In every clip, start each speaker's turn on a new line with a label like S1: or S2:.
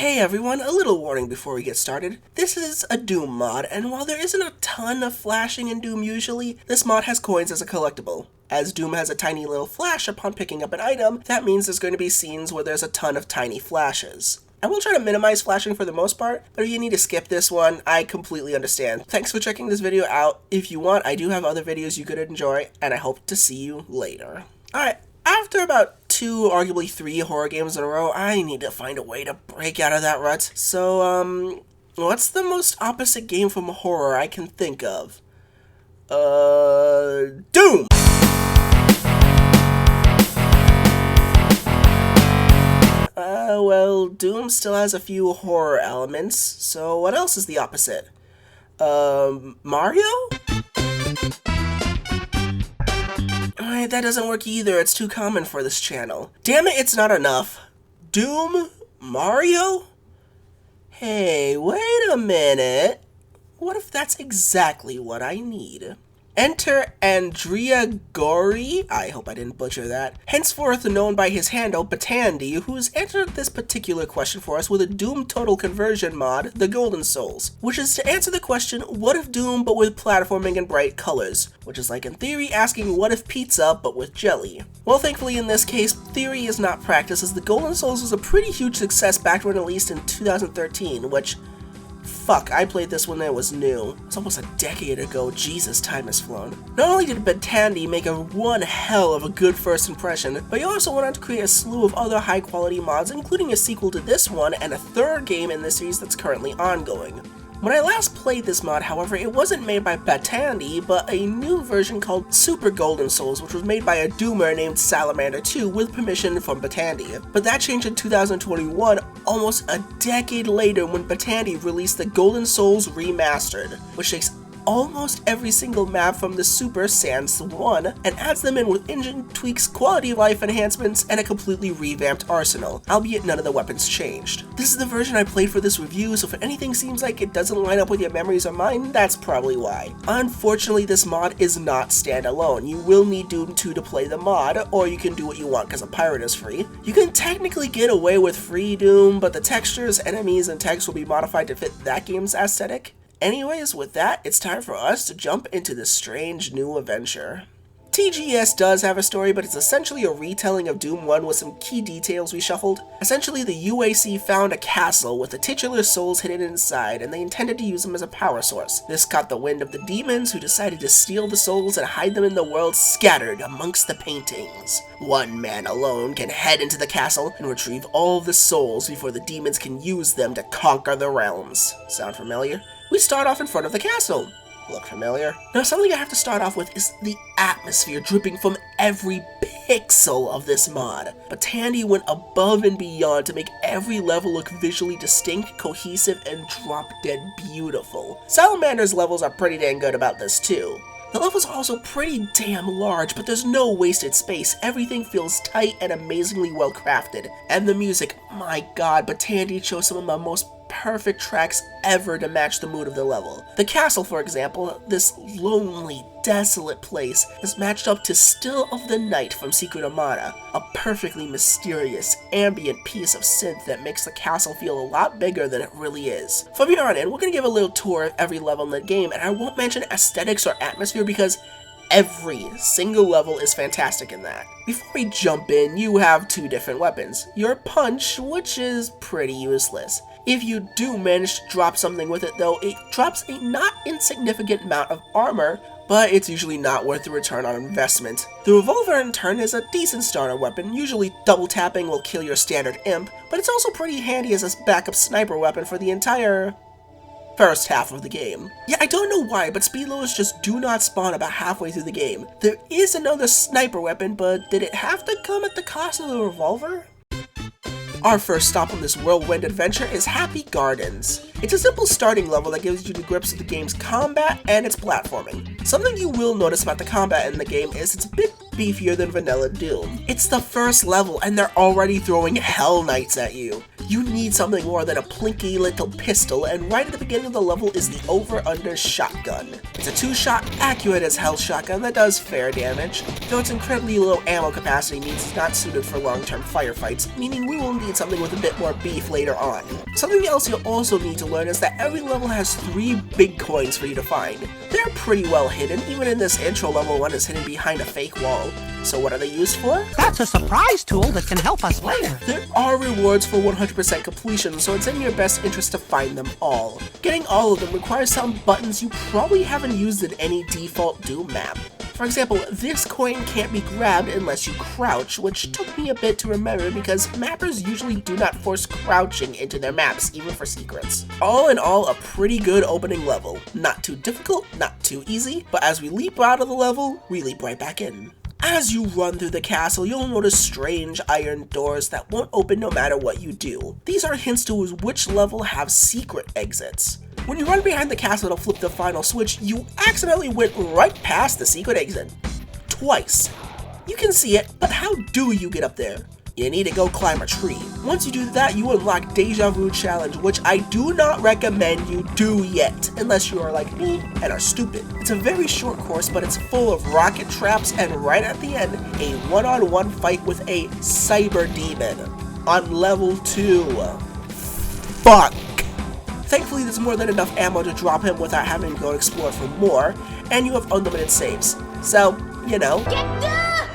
S1: Hey everyone, a little warning before we get started. This is a Doom mod, and while there isn't a ton of flashing in Doom usually, this mod has coins as a collectible. As Doom has a tiny little flash upon picking up an item, that means there's going to be scenes where there's a ton of tiny flashes. I will try to minimize flashing for the most part, but if you need to skip this one, I completely understand. Thanks for checking this video out. If you want, I do have other videos you could enjoy, and I hope to see you later. Alright, after about 2, arguably 3 horror games in a row, I need to find a way to break out of that rut. So, what's the most opposite game from horror I can think of? Doom! Well, Doom still has a few horror elements, so what else is the opposite? Mario? Alright, that doesn't work either, it's too common for this channel. Damn it, it's not enough. Doom? Mario? Hey, wait a minute. What if that's exactly what I need? Enter Andrea Gori, I hope I didn't butcher that, henceforth known by his handle Batandy, who's answered this particular question for us with a Doom Total Conversion mod, the Golden Souls, which is to answer the question, what if Doom but with platforming and bright colors, which is like in theory asking what if pizza but with jelly. Well, thankfully in this case, theory is not practice, as the Golden Souls was a pretty huge success back when released in 2013, which fuck, I played this when it was new. It's almost a decade ago. Jesus, time has flown. Not only did Batandy make one hell of a good first impression, but he also went on to create a slew of other high quality mods, including a sequel to this one and a third game in the series that's currently ongoing. When I last played this mod, however, it wasn't made by Batandy, but a new version called Super Golden Souls, which was made by a doomer named Salamander2 with permission from Batandy. But that changed in 2021, almost a decade later, when Batandy released the Golden Souls Remastered, which takes almost every single map from the Super Sans 1 and adds them in with engine tweaks, quality of life enhancements, and a completely revamped arsenal, albeit none of the weapons changed. This is the version I played for this review, so if anything seems like it doesn't line up with your memories or mine, that's probably why. Unfortunately, this mod is not standalone. You will need Doom 2 to play the mod, or you can do what you want because a pirate is free. You can technically get away with free Doom, but the textures, enemies, and text will be modified to fit that game's aesthetic. Anyways, with that, it's time for us to jump into this strange new adventure. TGS does have a story, but it's essentially a retelling of Doom 1 with some key details reshuffled. Essentially, the UAC found a castle with the titular souls hidden inside, and they intended to use them as a power source. This caught the wind of the demons, who decided to steal the souls and hide them in the world scattered amongst the paintings. One man alone can head into the castle and retrieve all the souls before the demons can use them to conquer the realms. Sound familiar? We start off in front of the castle. Look familiar? Now, something I have to start off with is the atmosphere dripping from every pixel of this mod. Batandy went above and beyond to make every level look visually distinct, cohesive, and drop-dead beautiful. Salamander's levels are pretty dang good about this too. The levels are also pretty damn large, but there's no wasted space. Everything feels tight and amazingly well crafted. And the music, my god, Batandy chose some of the most perfect tracks ever to match the mood of the level. The castle, for example, this lonely, desolate place, is matched up to Still of the Night from Secret Armada, a perfectly mysterious, ambient piece of synth that makes the castle feel a lot bigger than it really is. From here on in, we're going to give a little tour of every level in the game, and I won't mention aesthetics or atmosphere because every single level is fantastic in that. Before we jump in, you have 2 different weapons. Your punch, which is pretty useless. If you do manage to drop something with it though, it drops a not insignificant amount of armor, but it's usually not worth the return on investment. The revolver in turn is a decent starter weapon, usually double tapping will kill your standard imp, but it's also pretty handy as a backup sniper weapon for the entire first half of the game. Yeah, I don't know why, but speed loaders just do not spawn about halfway through the game. There is another sniper weapon, but did it have to come at the cost of the revolver? Our first stop on this whirlwind adventure is Happy Gardens. It's a simple starting level that gives you the grips of the game's combat and its platforming. Something you will notice about the combat in the game is it's a bit beefier than vanilla Doom. It's the first level and they're already throwing Hell Knights at you. You need something more than a plinky little pistol, and right at the beginning of the level is the over-under shotgun. It's a 2-shot, accurate as hell shotgun that does fair damage, though its incredibly low ammo capacity means it's not suited for long-term firefights, meaning we will need something with a bit more beef later on. Something else you'll also need to learn is that every level has 3 big coins for you to find. They're pretty well hidden, even in this intro level one is hidden behind a fake wall. So what are they used for?
S2: That's a surprise tool that can help us later.
S1: There are rewards for 100% completion, so it's in your best interest to find them all. Getting all of them requires some buttons you probably haven't used in any default Doom map. For example, this coin can't be grabbed unless you crouch, which took me a bit to remember because mappers usually do not force crouching into their maps, even for secrets. All in all, a pretty good opening level. Not too difficult, not too easy, but as we leap out of the level, we leap right back in. As you run through the castle, you'll notice strange iron doors that won't open no matter what you do. These are hints to which level have secret exits. When you run behind the castle to flip the final switch, you accidentally went right past the secret exit. Twice. You can see it, but how do you get up there? You need to go climb a tree. Once you do that, you unlock Deja Vu Challenge, which I do not recommend you do yet, unless you are like me and are stupid. It's a very short course, but it's full of rocket traps, and right at the end, a one-on-one fight with a cyber demon on level 2. Fuck! Thankfully, there's more than enough ammo to drop him without having to go explore for more, and you have unlimited saves. So, you know.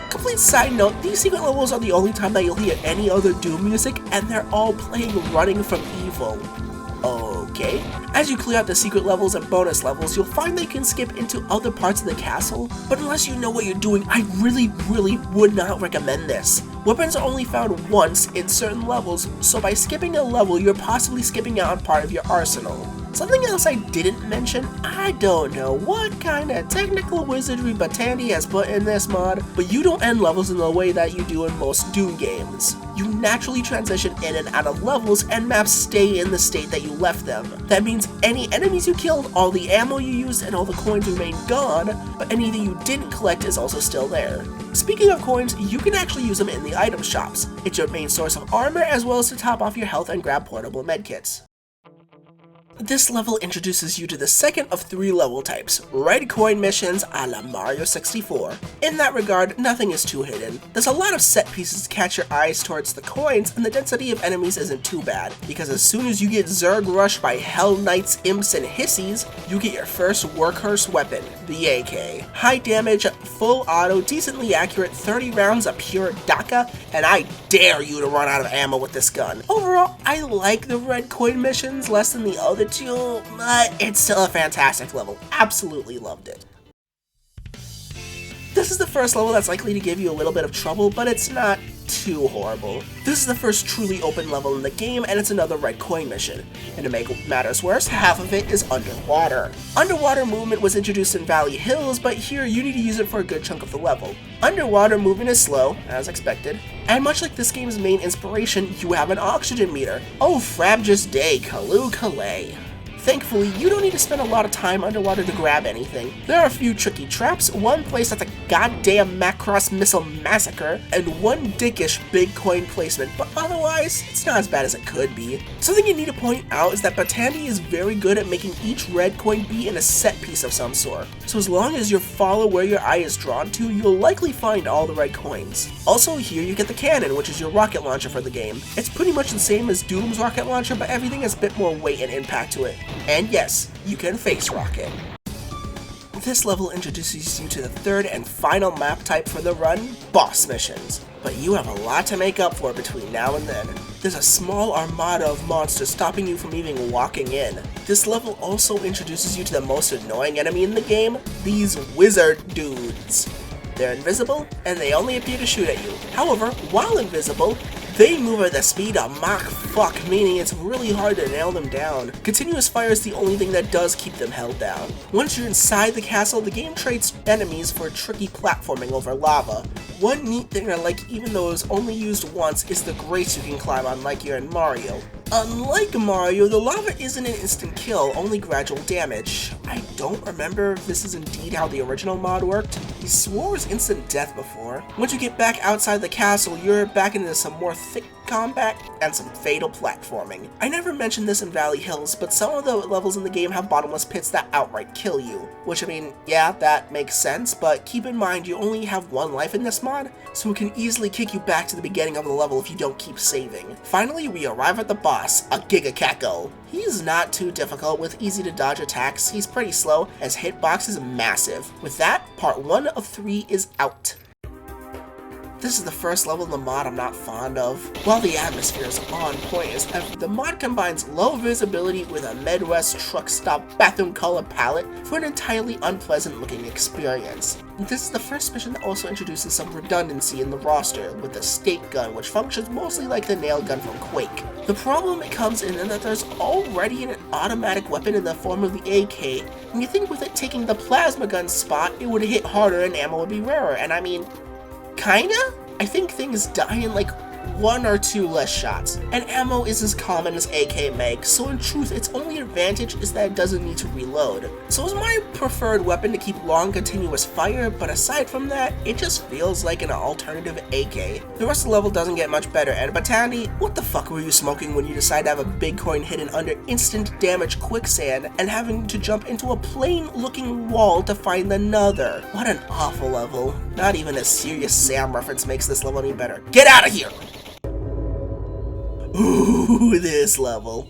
S1: Complete side note, these secret levels are the only time that you'll hear any other Doom music, and they're all playing Running from Evil. Okay. As you clear out the secret levels and bonus levels, you'll find that you can skip into other parts of the castle, but unless you know what you're doing, I really would not recommend this. Weapons are only found once in certain levels, so by skipping a level, you're possibly skipping out on part of your arsenal. Something else I didn't mention, I don't know what kind of technical wizardry Batandy has put in this mod, but you don't end levels in the way that you do in most Doom games. You naturally transition in and out of levels, and maps stay in the state that you left them. That means any enemies you killed, all the ammo you used, and all the coins remain gone, but anything you didn't collect is also still there. Speaking of coins, you can actually use them in the item shops. It's your main source of armor, as well as to top off your health and grab portable medkits. This level introduces you to the second of 3 level types, red coin missions a la Mario 64. In that regard, nothing is too hidden. There's a lot of set pieces to catch your eyes towards the coins, and the density of enemies isn't too bad, because as soon as you get Zerg rushed by Hell Knights, Imps, and Hissies, you get your first workhorse weapon, the AK. High damage, full auto, decently accurate, 30 rounds of pure DACA, and I dare you to run out of ammo with this gun. Overall, I like the red coin missions less than the other 2, but it's still a fantastic level. Absolutely loved it. This is the first level that's likely to give you a little bit of trouble, but it's not too horrible. This is the first truly open level in the game, and it's another red coin mission. And to make matters worse, half of it is underwater. Underwater movement was introduced in Valley Hills, but here you need to use it for a good chunk of the level. Underwater movement is slow, as expected, and much like this game's main inspiration, you have an oxygen meter. Oh, frabjous day, Kalu Kalay. Thankfully, you don't need to spend a lot of time underwater to grab anything. There are a few tricky traps, one place that's a goddamn Macross missile massacre, and one dickish big coin placement, but otherwise, it's not as bad as it could be. Something you need to point out is that Batandy is very good at making each red coin be in a set piece of some sort. So as long as you follow where your eye is drawn to, you'll likely find all the red coins. Also, here you get the cannon, which is your rocket launcher for the game. It's pretty much the same as Doom's rocket launcher, but everything has a bit more weight and impact to it. And yes, you can face rocket. This level introduces you to the third and final map type for the run, boss missions. But you have a lot to make up for between now and then. There's a small armada of monsters stopping you from even walking in. This level also introduces you to the most annoying enemy in the game, these wizard dudes. They're invisible, and they only appear to shoot at you. However, while invisible, they move at the speed of Mach fuck, meaning it's really hard to nail them down. Continuous fire is the only thing that does keep them held down. Once you're inside the castle, the game trades enemies for tricky platforming over lava. One neat thing I like, even though it was only used once, is the grates you can climb on like you're in Mario. Unlike Mario, the lava isn't an instant kill, only gradual damage. I don't remember if this is indeed how the original mod worked. He swore it was instant death before. Once you get back outside the castle, you're back into some more thick combat and some fatal platforming. I never mentioned this in Valley Hills, but some of the levels in the game have bottomless pits that outright kill you. Which, I mean, yeah, that makes sense, but keep in mind you only have one life in this mod, so it can easily kick you back to the beginning of the level if you don't keep saving. Finally, we arrive at the boss, a Giga Kako. He's not too difficult with easy to dodge attacks, he's pretty slow, as hitbox is massive. With that, part 1 of 3 is out. This is the first level in the mod I'm not fond of. While the atmosphere is on point as ever, the mod combines low visibility with a Midwest truck stop bathroom color palette for an entirely unpleasant looking experience. This is the first mission that also introduces some redundancy in the roster, with the stake gun, which functions mostly like the nail gun from Quake. The problem comes in that there's already an automatic weapon in the form of the AK, and you think with it taking the plasma gun spot, it would hit harder and ammo would be rarer, and I mean, kinda? I think things die in like 1 or 2 less shots, and ammo is as common as AK mag, so in truth its only advantage is that it doesn't need to reload. So it's my preferred weapon to keep long continuous fire, but aside from that, it just feels like an alternative AK. The rest of the level doesn't get much better, and Batandy, what the fuck were you smoking when you decide to have a big coin hidden under instant damage quicksand and having to jump into a plain looking wall to find another? What an awful level. Not even a serious Sam reference makes this level any better. Get out of here! Ooh, this level.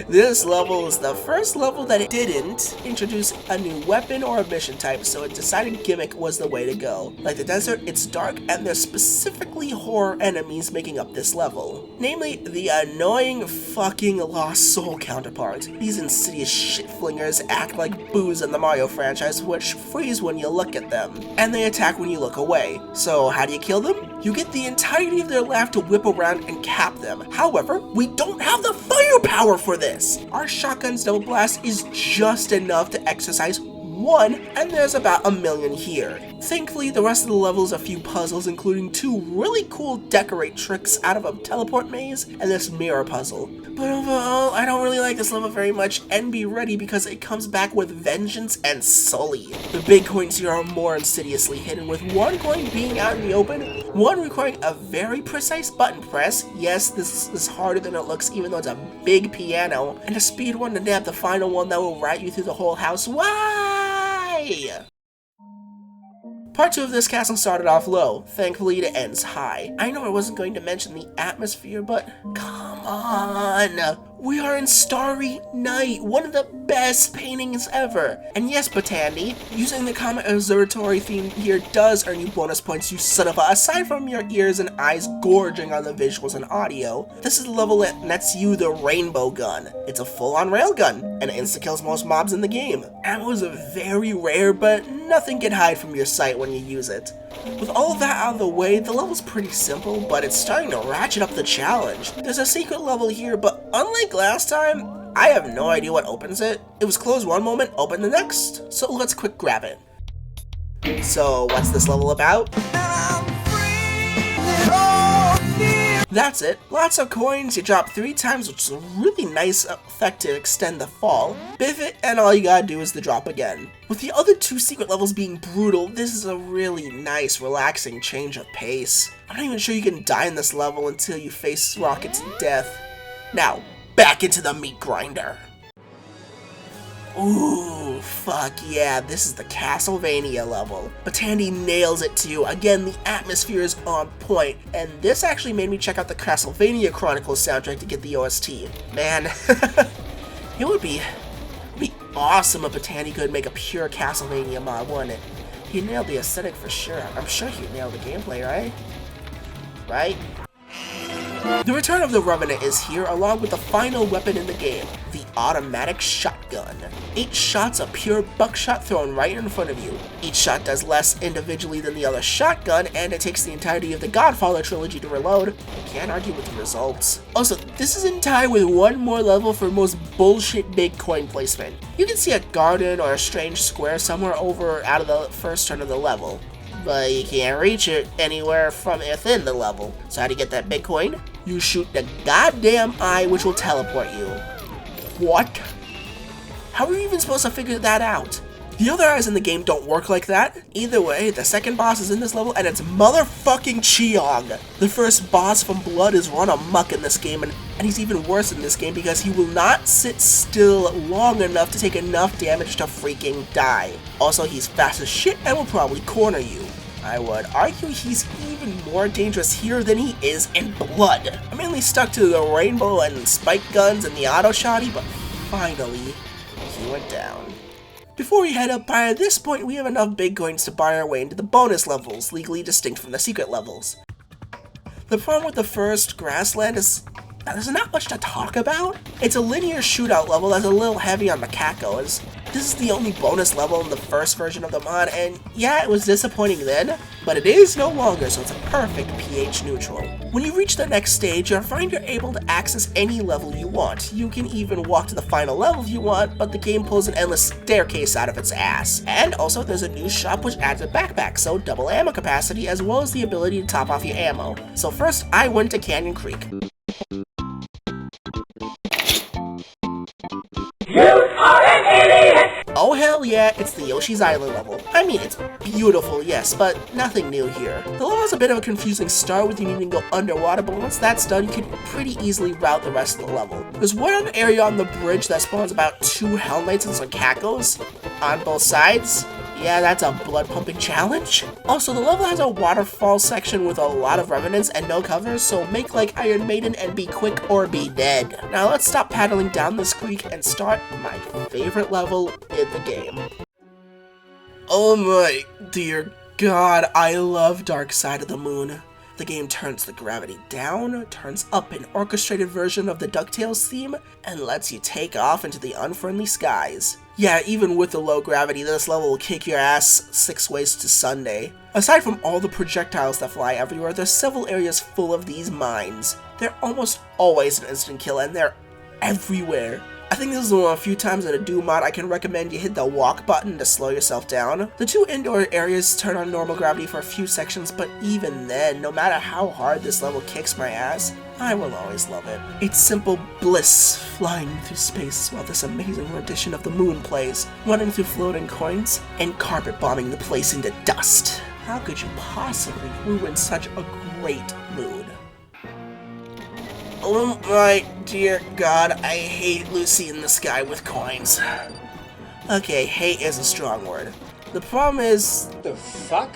S1: This level is the first level that it didn't introduce a new weapon or a mission type, so it decided gimmick was the way to go. Like the desert, it's dark, and there's specifically horror enemies making up this level. Namely, the annoying fucking Lost Soul counterpart. These insidious shitflingers act like boos in the Mario franchise, which freeze when you look at them, and they attack when you look away. So how do you kill them? You get the entirety of their life to whip around and cap them. However, we don't have the firepower for this. Our shotgun's double blast is just enough to exercise 1, and there's about a million here. Thankfully, the rest of the level is a few puzzles, including 2 really cool decorate tricks out of a teleport maze and this mirror puzzle. But overall, I don't really like this level very much, and be ready because it comes back with vengeance and Sully. The big coins here are more insidiously hidden, with 1 coin being out in the open, 1 requiring a very precise button press. Yes, this is harder than it looks even though it's a big piano, and a speed one to nab the final one that will rat you through the whole house. Why? Part 2 of this castle started off low. Thankfully, it ends high. I know I wasn't going to mention the atmosphere, but come on! We are in Starry Night, one of the best paintings ever. And yes, Batandy, using the Comet Observatory theme here does earn you bonus points, you son of a. Aside from your ears and eyes gorging on the visuals and audio, this is the level that nets you the Rainbow Gun. It's a full-on railgun, and it insta-kills most mobs in the game. Ammo is very rare, but nothing can hide from your sight when you use it. With all of that out of the way, the level's pretty simple, but it's starting to ratchet up the challenge. There's a secret level here, but unlike last time, I have no idea what opens it. It was closed one moment, open the next, so let's quick grab it. So, what's this level about? That's it. Lots of coins, you drop 3 times, which is a really nice effect to extend the fall. Biff it, and all you gotta do is the drop again. With the other 2 secret levels being brutal, this is a really nice, relaxing change of pace. I'm not even sure you can die in this level until you face Rocket's death. Now, back into the meat grinder. Ooh, fuck yeah, this is the Castlevania level. Batandy nails it too. Again, the atmosphere is on point, and this actually made me check out the Castlevania Chronicles soundtrack to get the OST. Man, it would be awesome if Batandy could make a pure Castlevania mod, wouldn't it? He nailed the aesthetic for sure. I'm sure he nailed the gameplay, right? Right? The Return of the Revenant is here, along with the final weapon in the game, the automatic shotgun. 8 shots of pure buckshot thrown right in front of you. Each shot does less individually than the other shotgun, and it takes the entirety of the Godfather trilogy to reload. I can't argue with the results. Also, this is in tie with 1 more level for most bullshit big coin placement. You can see a garden or a strange square somewhere over out of the first turn of the level. but you can't reach it anywhere from within the level. So how do you get that Bitcoin? You shoot the goddamn eye, which will teleport you. What? How are you even supposed to figure that out? The other eyes in the game don't work like that. Either way, the second boss is in this level, and it's motherfucking Cheong. The first boss from Blood is run amok in this game, and he's even worse in this game because he will not sit still long enough to take enough damage to freaking die. Also, he's fast as shit and will probably corner you. I would argue he's even more dangerous here than he is in Blood. I'm mainly stuck to the rainbow and spike guns and the auto shotty, but finally, he went down. Before we head up, by this point we have enough big coins to buy our way into the bonus levels, legally distinct from the secret levels. The problem with the first Grassland is there's not much to talk about. It's a linear shootout level that's a little heavy on the cacos. This is the only bonus level in the first version of the mod, and yeah, it was disappointing then, but it is no longer, so it's a perfect pH neutral. When you reach the next stage, you'll find you're able to access any level you want. You can even walk to the final level if you want, but the game pulls an endless staircase out of its ass. And also, there's a new shop which adds a backpack, so double ammo capacity, as well as the ability to top off your ammo. So first, I went to Canyon Creek. Oh hell yeah, it's the Yoshi's Island level. I mean, it's beautiful, yes, but nothing new here. The level has a bit of a confusing start with you needing to go underwater, but once that's done, you can pretty easily route the rest of the level. There's one area on the bridge that spawns about 2 Hell Knights and some cacos on both sides. Yeah, that's a blood-pumping challenge. Also, the level has a waterfall section with a lot of revenants and no covers, so make like Iron Maiden and be quick or be dead. Now let's stop paddling down this creek and start my favorite level in the game. Oh my dear god, I love Dark Side of the Moon. The game turns the gravity down, turns up an orchestrated version of the DuckTales theme, and lets you take off into the unfriendly skies. Yeah, even with the low gravity, this level will kick your ass 6 ways to Sunday. Aside from all the projectiles that fly everywhere, there's several areas full of these mines. They're almost always an instant kill, and they're everywhere. I think this is one of the few times in a Doom mod I can recommend you hit the walk button to slow yourself down. The 2 indoor areas turn on normal gravity for a few sections, but even then, no matter how hard this level kicks my ass, I will always love it. It's simple bliss flying through space while this amazing rendition of the moon plays, running through floating coins, and carpet bombing the place into dust. How could you possibly ruin such a great mood? Oh my dear god, I hate Lucy in the sky with coins. Okay, hate is a strong word. The problem is...
S3: The fuck?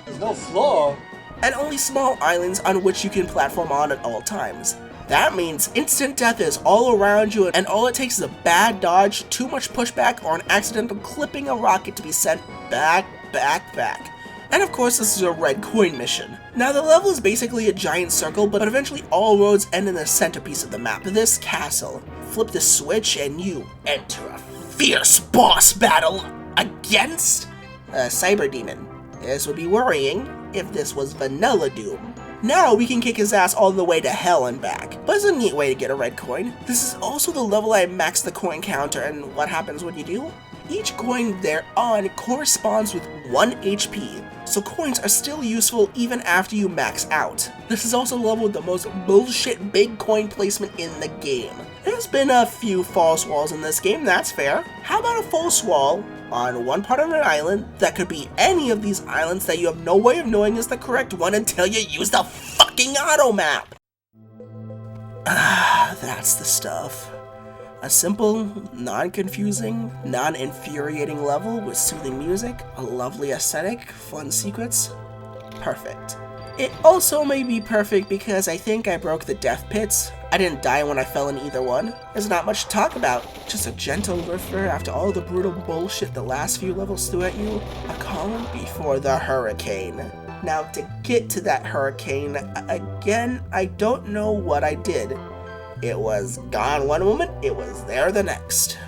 S3: There's no floor.
S1: And only small islands on which you can platform on at all times. That means instant death is all around you, and all it takes is a bad dodge, too much pushback, or an accidental clipping a rocket to be sent back. And of course, this is a red coin mission. Now, the level is basically a giant circle, but eventually all roads end in the centerpiece of the map, this castle. Flip the switch and you enter a fierce boss battle against a cyber demon. This would be worrying if this was vanilla Doom. Now we can kick his ass all the way to hell and back. But it's a neat way to get a red coin. This is also the level I maxed the coin counter, and what happens when you do? Each coin thereon corresponds with 1 HP, so coins are still useful even after you max out. This is also the level with the most bullshit big coin placement in the game. There's been a few false walls in this game, that's fair. How about a false wall on one part of an island that could be any of these islands that you have no way of knowing is the correct one until you use the fucking Automap? That's the stuff. A simple, non-confusing, non-infuriating level with soothing music, a lovely aesthetic, fun secrets. Perfect. It also may be perfect because I think I broke the death pits. I didn't die when I fell in either one. There's not much to talk about. Just a gentle lifter after all the brutal bullshit the last few levels threw at you. A calm before the hurricane. Now to get to that hurricane, again, I don't know what I did. It was gone one moment, it was there the next.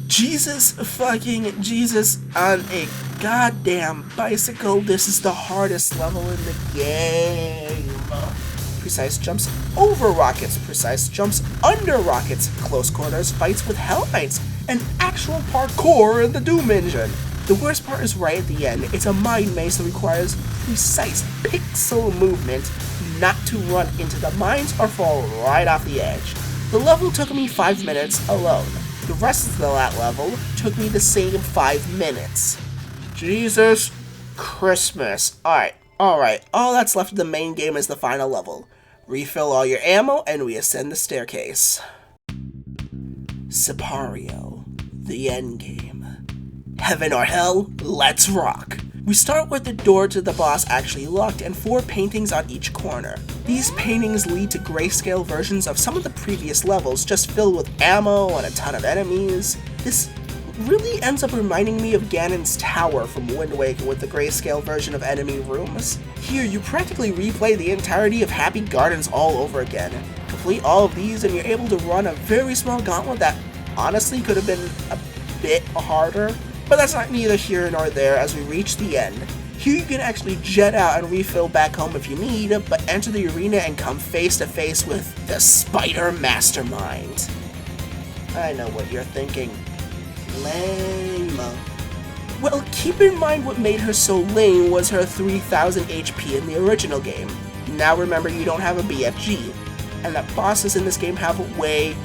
S1: Jesus fucking Jesus on a goddamn bicycle. This is the hardest level in the game. Precise jumps over rockets, precise jumps under rockets, close quarters fights with Hell Knights, and actual parkour in the Doom engine. The worst part is right at the end. It's a mine maze that requires precise pixel movement not to run into the mines or fall right off the edge. The level took me 5 minutes alone. The rest of that level took me the same 5 minutes. Jesus Christmas. Alright. All that's left of the main game is the final level. Refill all your ammo and we ascend the staircase. Sipario. The endgame. Heaven or hell, let's rock! We start with the door to the boss actually locked and 4 paintings on each corner. These paintings lead to grayscale versions of some of the previous levels, just filled with ammo and a ton of enemies. This really ends up reminding me of Ganon's Tower from Wind Waker with the grayscale version of enemy rooms. Here, you practically replay the entirety of Happy Gardens all over again. Complete all of these and you're able to run a very small gauntlet that honestly could have been a bit harder. But that's not neither here nor there as we reach the end. Here you can actually jet out and refill back home if you need, but enter the arena and come face to face with the Spider Mastermind. I know what you're thinking. Lame. Well, keep in mind what made her so lame was her 3000 HP in the original game. Now remember you don't have a BFG, and that bosses in this game have way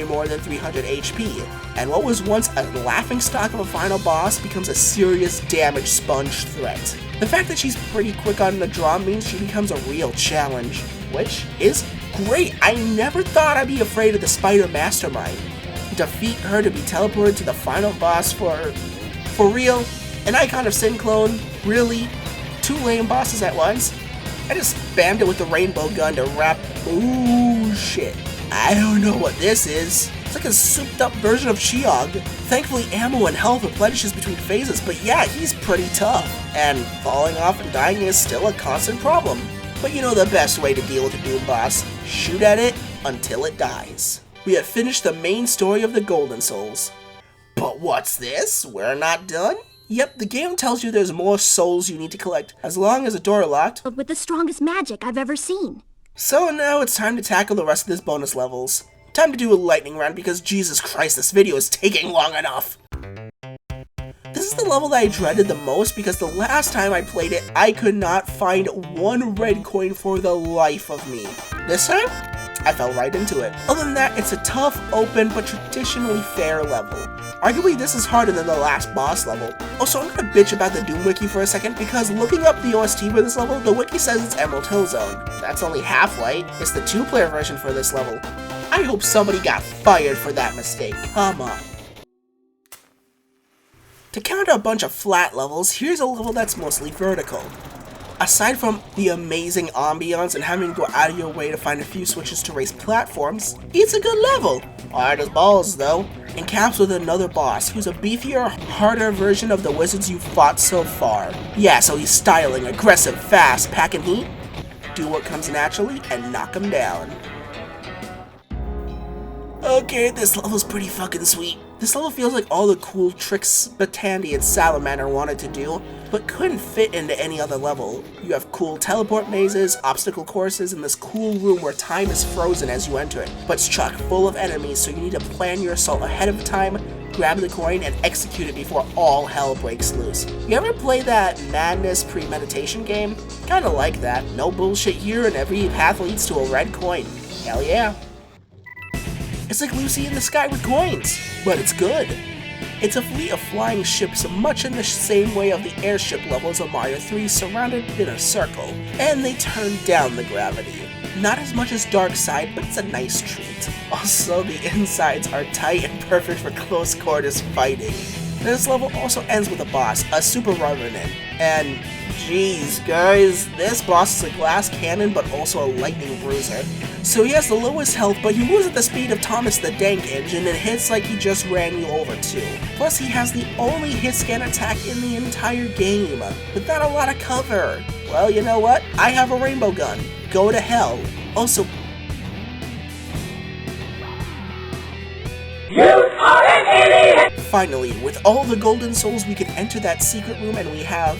S1: more than 300 HP, and what was once a laughingstock of a final boss becomes a serious damage sponge threat. The fact that she's pretty quick on the draw means she becomes a real challenge, which is great. I never thought I'd be afraid of the Spider Mastermind. Defeat her to be teleported to the final boss for real? An Icon of Sin clone? Really? 2 lame bosses at once? I just spammed it with the rainbow gun to wrap. Ooh, shit. I don't know what this is. It's like a souped up version of Sheog. Thankfully ammo and health replenishes between phases, but yeah, he's pretty tough. And falling off and dying is still a constant problem. But you know the best way to deal with a Doom boss? Shoot at it until it dies. We have finished the main story of the Golden Souls. But what's this? We're not done? Yep, the game tells you there's more souls you need to collect, as long as the door locked.
S4: With the strongest magic I've ever seen.
S1: So now it's time to tackle the rest of this bonus levels. Time to do a lightning round because Jesus Christ, this video is taking long enough. This is the level that I dreaded the most because the last time I played it, I could not find 1 red coin for the life of me. This time, I fell right into it. Other than that, it's a tough, open, but traditionally fair level. Arguably, this is harder than the last boss level. Also, I'm gonna bitch about the Doom Wiki for a second because looking up the OST for this level, the wiki says it's Emerald Hill Zone. That's only half right. It's the 2-player version for this level. I hope somebody got fired for that mistake. Come on. To counter a bunch of flat levels, here's a level that's mostly vertical. Aside from the amazing ambiance and having to go out of your way to find a few switches to raise platforms, it's a good level. Hard as balls though, and caps with another boss who's a beefier, harder version of the wizards you've fought so far. Yeah, so he's styling, aggressive, fast, packing heat. Do what comes naturally and knock him down. Okay, this level's pretty fucking sweet. This level feels like all the cool tricks Batandy and Salamander wanted to do, but couldn't fit into any other level. You have cool teleport mazes, obstacle courses, and this cool room where time is frozen as you enter it, but it's chock full of enemies, so you need to plan your assault ahead of time, grab the coin, and execute it before all hell breaks loose. You ever play that Madness premeditation game? Kinda like that. No bullshit here, and every path leads to a red coin. Hell yeah. It's like Lucy in the Sky with coins, but it's good. It's a fleet of flying ships much in the same way of the airship levels of Mario 3 surrounded in a circle, and they turn down the gravity. Not as much as Dark Side, but it's a nice treat. Also, the insides are tight and perfect for close quarters fighting. This level also ends with a boss, a Super Revenant, and jeez guys, this boss is a glass cannon but also a lightning bruiser. So he has the lowest health, but he moves at the speed of Thomas the Dank Engine and hits like he just ran you over too. Plus he has the only hit scan attack in the entire game, without a lot of cover. Well, you know what? I have a rainbow gun. Go to hell. Also, you are an idiot! Finally, with all the Golden Souls, we can enter that secret room and we have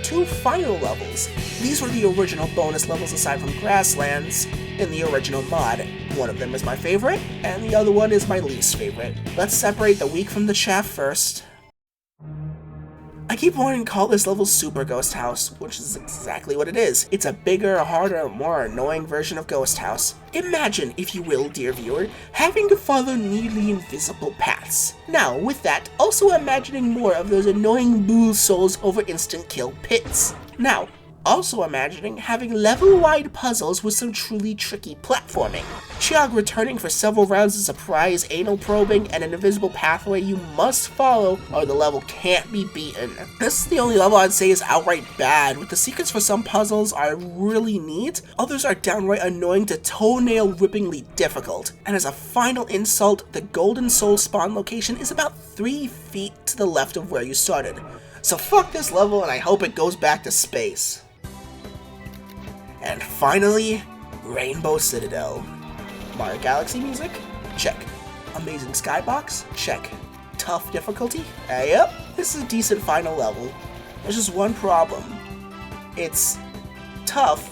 S1: 2 final levels. These were the original bonus levels aside from Grasslands in the original mod. One of them is my favorite, and the other one is my least favorite. Let's separate the weak from the chaff first. I keep wanting to call this level Super Ghost House, which is exactly what it is. It's a bigger, harder, more annoying version of Ghost House. Imagine, if you will, dear viewer, having to follow nearly invisible paths. Now, with that, also imagining more of those annoying bull souls over instant kill pits. Now, also imagining having level-wide puzzles with some truly tricky platforming. Chiog returning for several rounds of surprise anal probing and an invisible pathway you must follow or the level can't be beaten. This is the only level I'd say is outright bad, with the secrets for some puzzles are really neat, others are downright annoying to toenail-rippingly difficult. And as a final insult, the Golden Souls spawn location is about 3 feet to the left of where you started. So fuck this level and I hope it goes back to space. And finally, Rainbow Citadel. Mario Galaxy music? Check. Amazing skybox? Check. Tough difficulty? Yep. This is a decent final level. There's just one problem. It's tough,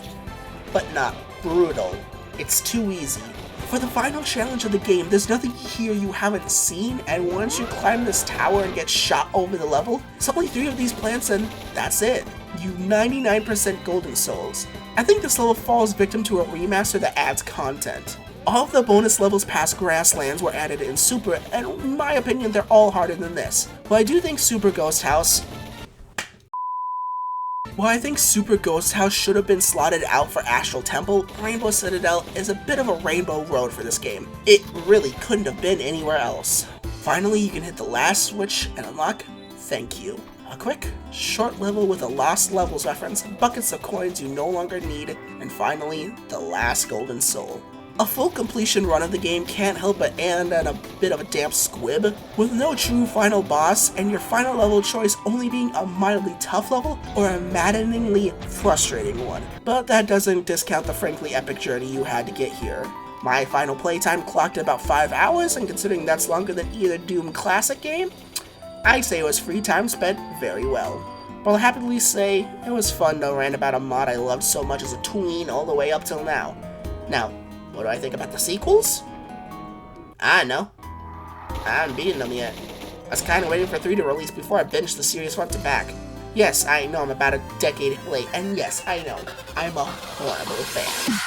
S1: but not brutal. It's too easy. For the final challenge of the game, there's nothing here you haven't seen, and once you climb this tower and get shot over the level, it's only 3 of these plants and that's it. You 99% Golden Souls. I think this level falls victim to a remaster that adds content. All of the bonus levels past Grasslands were added in Super, and in my opinion, they're all harder than this. While I think Super Ghost House should have been slotted out for Astral Temple, Rainbow Citadel is a bit of a rainbow road for this game. It really couldn't have been anywhere else. Finally, you can hit the last switch and unlock Thank You. A quick, short level with a Lost Levels reference, buckets of coins you no longer need, and finally, the last Golden Soul. A full completion run of the game can't help but end on a bit of a damp squib, with no true final boss, and your final level choice only being a mildly tough level or a maddeningly frustrating one. But that doesn't discount the frankly epic journey you had to get here. My final playtime clocked at about 5 hours, and considering that's longer than either Doom Classic game, I say it was free time spent very well. But I'll happily say it was fun to rant about a mod I loved so much as a tween all the way up till now. Now, what do I think about the sequels? I don't know. I haven't beaten them yet. I was kinda waiting for 3 to release before I binged the series front to back. Yes, I know I'm about a decade late, and yes, I know, I'm a horrible fan.